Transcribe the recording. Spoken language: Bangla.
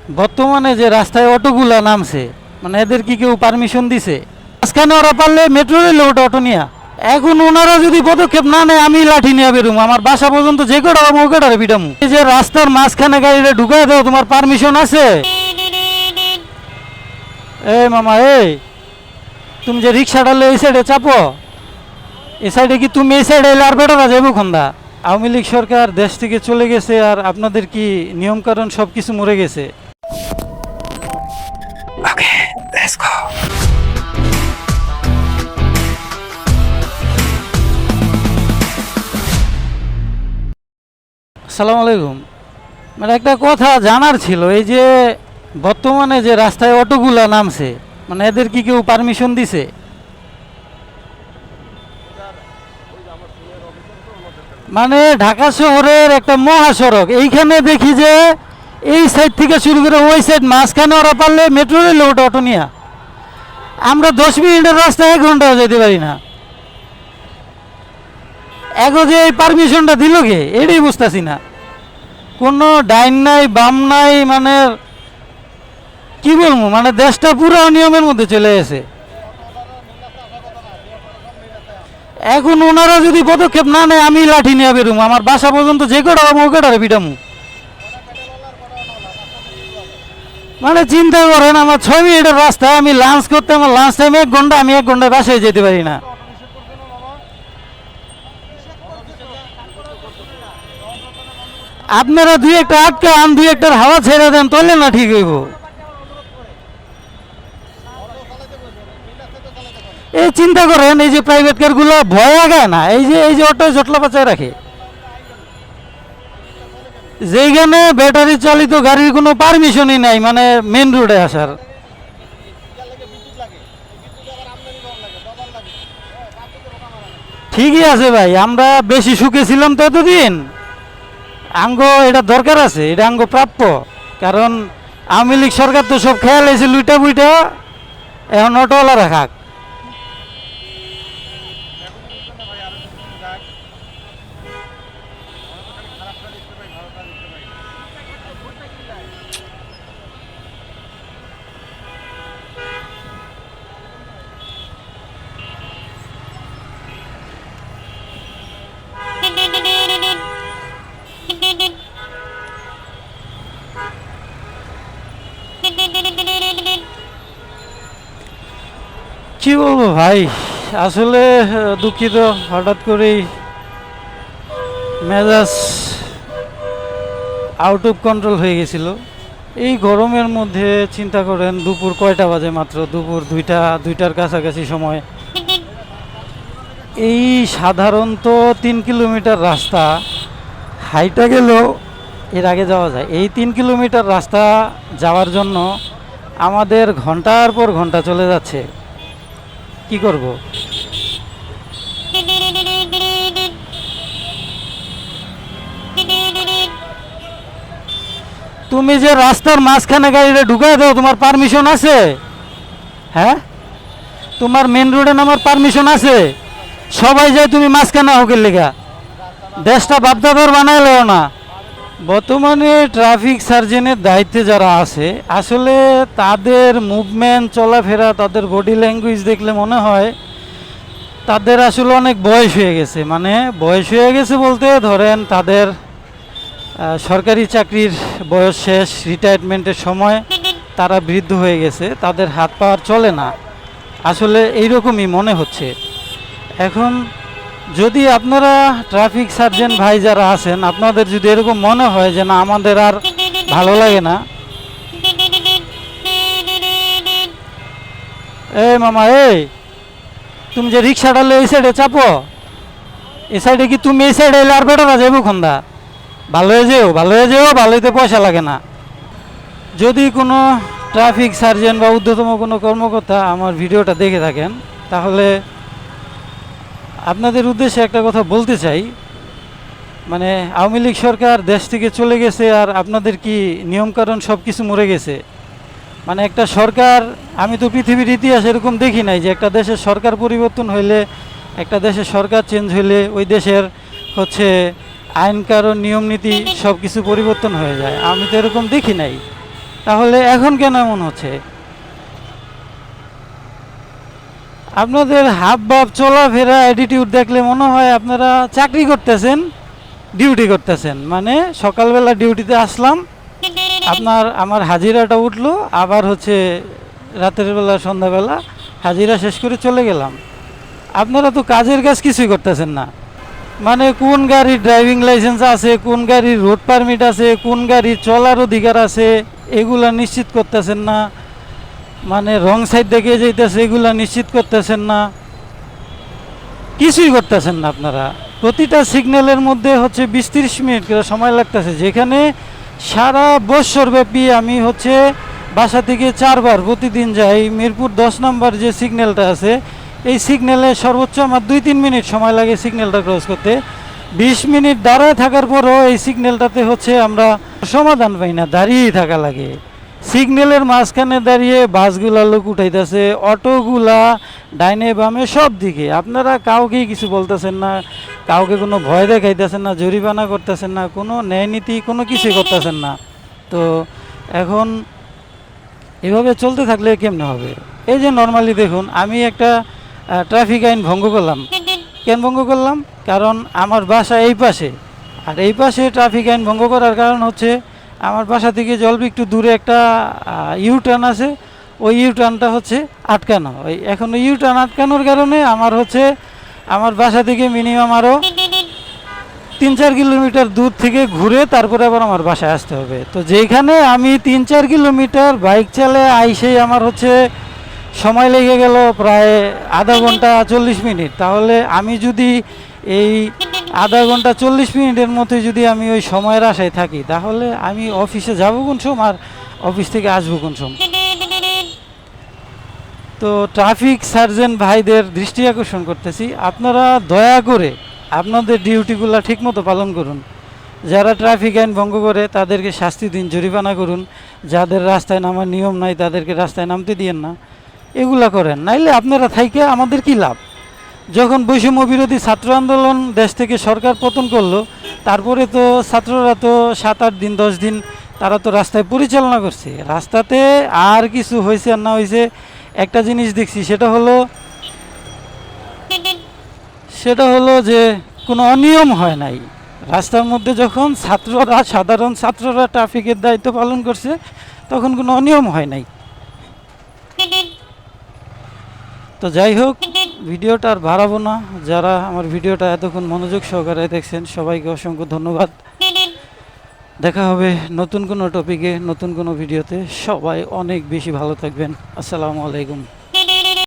বর্তমানে যে রাস্তায় অটোগুলা নামছে, মানে এদের কি কেউ পারমিশন দিছে? মাঝখানে ওরা পারলে মেট্রো রেলে ওটা অটো নিয়া। এখন ওনারা যদি পদক্ষেপ না নেয়, আমি লাঠি নিয়ে বেরুম, আমার বাসা পর্যন্ত যে কটা পাবো ও কটারে পিটামু। এই যে রাস্তার মাঝখানে গাড়িটা ঢুকাই দাও, তোমার পারমিশন আছে? এই মামা, এই তুমি যে রিক্সাটা এই সাইডে চাপো, এই সাইডে কি তুমি এই সাইডে এলে আর বেটারা যাবো খন্দা? আওয়ামী লীগ সরকার দেশ থেকে চলে গেছে আর আপনাদের কি নিয়মকানুন সব কিছু মরে গেছে? আসসালামু আলাইকুম। মানে একটা কথা জানার ছিল, এই যে বর্তমানে যে রাস্তায় অটোগুলা নামছে, মানে এদের কি কেউ পারমিশন দিছে? মানে ঢাকা শহরের একটা মহাসড়ক, এইখানে দেখি যে এই সাইড থেকে শুরু করে ওই সাইড মাঝখানে ওরা পারলে মেট্রো রেলে ওটা অটো নিয়া। আমরা 10 মিনিটের রাস্তায় 1 ঘন্টাও যেতে পারি না। এগো যে এই পারমিশনটা দিল কে, এটাই বুঝতেছি না। কোনো ডাইন নাই বাম নাই, মানে কি বলবো, মানে দেশটা পুরো নিয়মের মধ্যে চলে গেছে। এখন ওনারা যদি পদক্ষেপ না নেয়, আমি লাঠি নিয়ে বেরুম, আমার বাসা পর্যন্ত যে কটা পাবো ও কটারে পিটামু। মানে চিন্তা করেন, আমার 6 মিনিটের রাস্তায় আমি লাঞ্চ করতে, আমার লাঞ্চ টাইম 1 ঘন্টা, আমি 1 ঘন্টায় বাসায় যেতে পারি না। আপনারা দুই একটা আটকা আন, দুই একটার হাওয়া ছেড়ে দেন, তাহলে না ঠিক হইব। এই চিন্তা করেন, এই যে প্রাইভেট কারগুলো ভয় আগায় না, এই যে অটো জটলা বাঁচায় রাখে, যেখানে ব্যাটারি চালিত গাড়ির কোনো পারমিশনই নাই, মানে মেন রোডে আসার। ঠিকই আছে ভাই, আমরা বেশি সুখে ছিলাম তো এতদিন। আঙ্গ এটা দরকার আছে, এটা আঙ্গ প্রাপ্য। কারণ আওয়ামী লীগ সরকার তো সব খেয়াল হয়েছে লুইটা বুইটা, এখন অটোওয়ালারা খাক। কি বলবো ভাই, আসলে দুঃখিত, হঠাৎ করেই মেজাজ আউট অফ কন্ট্রোল হয়ে গেছিল। এই গরমের মধ্যে চিন্তা করেন, দুপুর কয়টা বাজে, মাত্র দুপুর 2টার কাছাকাছি সময়। এই সাধারণত 3 কিলোমিটার রাস্তা হাইটা গেলেও এর আগে যাওয়া যায়, এই 3 কিলোমিটার রাস্তা যাওয়ার জন্য আমাদের ঘন্টার পর ঘন্টা চলে যাচ্ছে। কি করব? তুমি যে রাস্তার মাঝখানে গাড়িটা ঢুকাই দাও, তোমার পারমিশন আছে? হ্যাঁ, তোমার মেন রোডে নামার পারমিশন আছে? সবাই যায়, তুমি মাঝখানে হোকের লেগা। দেশটা বাপদাদর বানাইলেও না। বর্তমানে ট্রাফিক সার্জেনের দায়িত্বে যারা আছে, আসলে তাদের মুভমেন্ট, চলাফেরা, তাদের বডি ল্যাঙ্গুয়েজ দেখলে মনে হয় তাদের আসলে অনেক বয়স হয়ে গেছে। মানে বয়স হয়ে গেছে বলতে ধরেন তাদের সরকারি চাকরির বয়স শেষ, রিটায়ারমেন্টের সময় তারা বৃদ্ধ হয়ে গেছে, তাদের হাত পা আর চলে না। আসলে এইরকমই মনে হচ্ছে এখন। যদি আপনারা ট্রাফিক সার্জেন্ট ভাই যারা আছেন, আপনাদের যদি এরকম মনে হয় যে না আমাদের আর ভালো লাগে না, এই মামা, এই তুমি যে রিক্সাটা এই সাইডে চাপো, এই সাইডে কি তুমি এই সাইডে এলে আর বেটারা যাবো খন্দা? ভালো হয়ে যেও, ভালো হয়ে যেও, ভালো হইতে পয়সা লাগে না। যদি কোনো ট্রাফিক সার্জেন্ট বা ঊর্ধ্বতম কোনো কর্মকর্তা আমার ভিডিওটা দেখে থাকেন, তাহলে আপনাদের উদ্দেশ্যে একটা কথা বলতে চাই। মানে আওয়ামী লীগ সরকার দেশ থেকে চলে গেছে আর আপনাদের কি নিয়মকানুন সব কিছু মরে গেছে। মানে একটা সরকার, আমি তো পৃথিবীর ইতিহাস এরকম দেখি নাই যে একটা দেশের সরকার পরিবর্তন হইলে, একটা দেশের সরকার চেঞ্জ হইলে ওই দেশের হচ্ছে আইন কানুন নিয়ম নীতি সব কিছু পরিবর্তন হয়ে যায়। আমি তো এরকম দেখি নাই। তাহলে এখন কেন এমন হচ্ছে? আপনাদের হাব ভাব চলাফেরা অ্যাটিটিউড দেখলে মনে হয় আপনারা চাকরি করতেছেন, ডিউটি করতেছেন। মানে সকালবেলা ডিউটিতে আসলাম, আমার হাজিরাটা উঠলো, আবার হচ্ছে রাতের বেলা সন্ধ্যাবেলা হাজিরা শেষ করে চলে গেলাম। আপনারা তো কাজের কাজ কিছুই করতেছেন না। মানে কোন গাড়ির ড্রাইভিং লাইসেন্স আছে, কোন গাড়ির রোড পারমিট আছে, কোন গাড়ির চলার অধিকার আছে, এগুলা নিশ্চিত করতেছেন না। মানে রং সাইড দেখে যাইতেছে, এগুলা নিশ্চিত করতেছেন না, কিছুই করতেছেন না আপনারা। প্রতিটা সিগন্যালের মধ্যে হচ্ছে 20-30 মিনিট করে সময় লাগতেছে, যেখানে সারা বছর ব্যাপী আমি হচ্ছে বাসা থেকে 4 বার প্রতিদিন যাই। মিরপুর 10 নম্বর যে সিগন্যালটা আছে, এই সিগন্যালে সর্বোচ্চ আমার 2-3 মিনিট সময় লাগে সিগন্যালটা ক্রস করতে। 20 মিনিট দাঁড়ায় থাকার পরও এই সিগন্যালটাতে হচ্ছে আমরা সমাধান পাই না, দাঁড়িয়েই থাকা লাগে। সিগন্যালের মাঝখানে দাঁড়িয়ে বাসগুলা লোক উঠাইতেছে, অটোগুলা ডাইনে বামে সব দিকে। আপনারা কাউকেই কিছু বলতেছেন না, কাউকে কোনো ভয় দেখাইতেছেন না, জরিমানা করতেছেন না, কোনো ন্যায় নীতি কোনো কিছুই করতেছেন না। তো এখন এভাবে চলতে থাকলে কেমনে হবে? এই যে নর্মালি দেখুন, আমি একটা ট্রাফিক আইন ভঙ্গ করলাম। কেন ভঙ্গ করলাম? কারণ আমার বাসা এই পাশে, আর এই পাশে ট্রাফিক আইন ভঙ্গ করার কারণ হচ্ছে আমার বাসা থেকে জলবি একটু দূরে একটা ইউটার্ন আছে, ওই ইউটার্নটা হচ্ছে আটকানো। এখন ওই ইউটার্ন আটকানোর কারণে আমার হচ্ছে আমার বাসা থেকে মিনিমাম আরও 3-4 কিলোমিটার দূর থেকে ঘুরে তারপরে আবার আমার বাসায় আসতে হবে। তো যেখানে আমি 3-4 কিলোমিটার বাইক চালিয়ে আইসেই আমার হচ্ছে সময় লেগে গেল প্রায় আধা ঘন্টা 40 মিনিট। তাহলে আমি যদি এই আধা ঘন্টা 40 মিনিটের মধ্যে যদি আমি ওই সময়ের আশায় থাকি, তাহলে আমি অফিসে যাবো কোন সময় আর অফিস থেকে আসবো কোন সময়? তো ট্রাফিক সার্জেন্ট ভাইদের দৃষ্টি আকর্ষণ করতেছি, আপনারা দয়া করে আপনাদের ডিউটিগুলো ঠিকমতো পালন করুন। যারা ট্রাফিক আইন ভঙ্গ করে তাদেরকে শাস্তি দিন, জরিমানা করুন। যাদের রাস্তায় নামার নিয়ম নাই তাদেরকে রাস্তায় নামতে দিয়েন না, এগুলা করেন। নাইলে আপনারা থাইকে আমাদের কি লাভ? যখন বৈষম্য বিরোধী ছাত্র আন্দোলন দেশ থেকে সরকার পতন করলো, তারপরে তো ছাত্ররা তো 7-8 দিন 10 দিন তারা তো রাস্তায় পরিচালনা করছে। রাস্তাতে আর কিছু হয়েছে আর না হয়েছে, একটা জিনিস দেখছি, সেটা হলো যে কোনো অনিয়ম হয় নাই। রাস্তার মধ্যে যখন সাধারণ ছাত্ররা ট্রাফিকের দায়িত্ব পালন করছে, তখন কোনো অনিয়ম হয় নাই। তো যাই হোক, ভিডিওটা আর বাড়াবো না। যারা আমার ভিডিওটা এতক্ষণ মনোযোগ সহকারে দেখছেন, সবাইকে অসংখ্য ধন্যবাদ। দেখা হবে নতুন কোনো টপিকে, নতুন কোনো ভিডিওতে। সবাই অনেক বেশি ভালো থাকবেন। আসসালামু আলাইকুম।